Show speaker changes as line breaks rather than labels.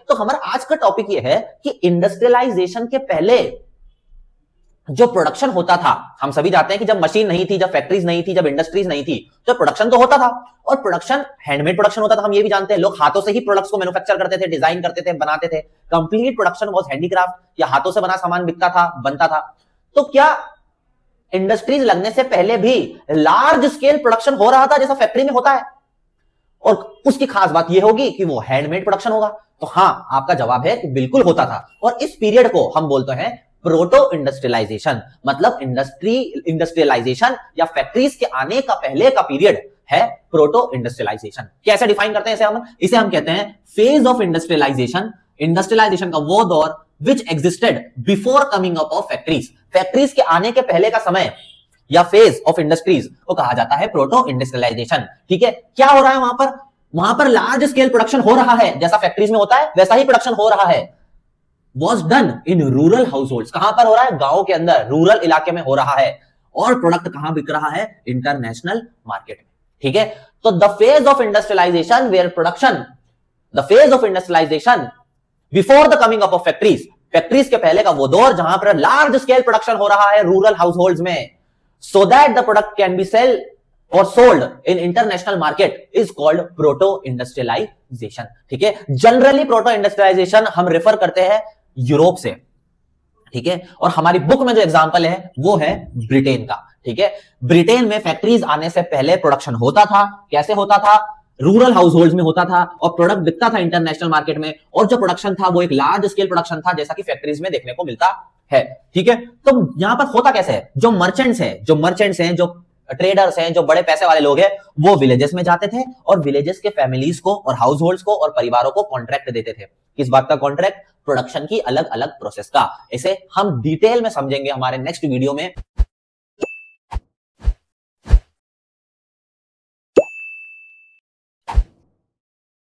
तो हमारा आज का टॉपिक ये है कि इंडस्ट्रियलाइजेशन के पहले जो प्रोडक्शन होता था, हम सभी जानते हैं कि जब मशीन नहीं थी, जब फैक्ट्रीज नहीं थी, जब इंडस्ट्रीज नहीं थी, तो प्रोडक्शन तो होता था और प्रोडक्शन हैंडमेड प्रोडक्शन होता था। हम ये भी जानते हैं लोग हाथों से ही प्रोडक्ट्स को मैन्युफैक्चर करते थे, डिजाइन करते थे, बनाते थे। कंप्लीट प्रोडक्शन वाज हैंडीक्राफ्ट या हाथों से बना सामान बिकता था, बनता था। तो क्या इंडस्ट्रीज लगने से पहले भी लार्ज स्केल प्रोडक्शन हो रहा था जैसा फैक्ट्री में होता है? और उसकी खास बात यह होगी कि वो हैंडमेड प्रोडक्शन होगा। तो हां, आपका जवाब है कि बिल्कुल होता था। और इस पीरियड को हम बोलते हैं प्रोटो इंडस्ट्रियलाइजेशन। मतलब इंडस्ट्रियलाइजेशन या फैक्ट्रीज के आने का पहले का पीरियड है प्रोटो इंडस्ट्रियलाइजेशन। कैसे डिफाइन करते हैं इसे हम कहते हैं फेज ऑफ इंडस्ट्रियलाइजेशन। इंडस्ट्रियलाइजेशन का वो दौर which existed before coming up of factories. Factories के आने के पहले का समय या फेज ऑफ इंडस्ट्रीज को कहा जाता है प्रोटो इंडस्ट्रियलाइजेशन। ठीक है, क्या हो रहा है वहां पर लार्ज स्केल प्रोडक्शन हो रहा है, जैसा फैक्ट्रीज में होता है वैसा ही प्रोडक्शन हो रहा है। Was done in rural households। कहां पर हो रहा है? गांव के अंदर, रूरल इलाके में हो रहा है। और प्रोडक्ट कहां बिक रहा है? इंटरनेशनल मार्केट में। ठीक है, तो the phase of industrialisation where production, the phase of industrialisation before the coming up of factories, factories के पहले का वो दौर जहां पर लार्ज स्केल प्रोडक्शन हो रहा है रूरल हाउसहोल्ड्स में, so that the product can be sell or sold in international market is called proto industrialization। ठीक है, जनरली प्रोटो इंडस्ट्रियलाइजेशन हम रेफर करते हैं यूरोप से। ठीक है, और हमारी बुक में जो एग्जांपल है वो है ब्रिटेन का। ठीक है, ब्रिटेन में फैक्ट्रीज आने से पहले प्रोडक्शन होता था। कैसे होता था? रूरल हाउसहोल्ड्स में होता था और प्रोडक्ट बिकता था इंटरनेशनल मार्केट में। और जो प्रोडक्शन था वो एक लार्ज स्केल प्रोडक्शन था, जैसा कि फैक्ट्रीज में देखने को मिलता है। ठीक है, तो यहां पर होता कैसे है? जो मर्चेंट्स हैं, जो ट्रेडर्स हैं, जो बड़े पैसे वाले लोग हैं, वो विलेजेस में जाते थे और विलेजेस के फैमिलीज को और हाउसहोल्ड्स को और परिवारों को कॉन्ट्रैक्ट देते थे। किस बात का कॉन्ट्रैक्ट? प्रोडक्शन की अलग अलग प्रोसेस का। इसे हम डिटेल में समझेंगे हमारे नेक्स्ट वीडियो में।